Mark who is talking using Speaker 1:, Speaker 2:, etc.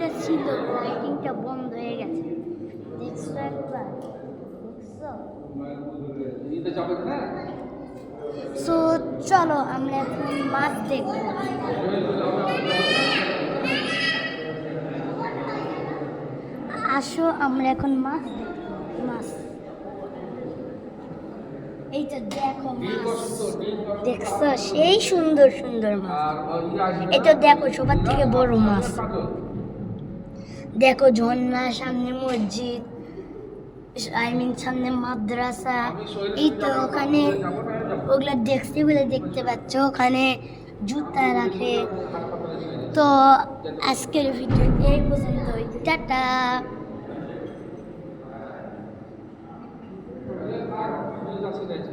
Speaker 1: লাইটিংটা ছিল, লাইটিংটা বন্ধ হয়ে গেছে। দেখছো একবার? দেখছো? সো চলো আমরা এখন মাছ দেখবো। আসো আমরা এখন মাছ দেখবো। মাছ, এই তো দেখো মাছ, দেখছো সেই সুন্দর সুন্দর মাছ। এই তো দেখো সবার থেকে বড় মাছ। দেখো ঝর্ণা, সামনে মসজিদ, সামনে মাদ্রাসা। এই তো ওখানে ওগুলা দেখছি বলে দেখতে পাচ্ছ, ওখানে জুতা রাখে। তো আজকের ভিডিও এই পর্যন্ত, টাটা।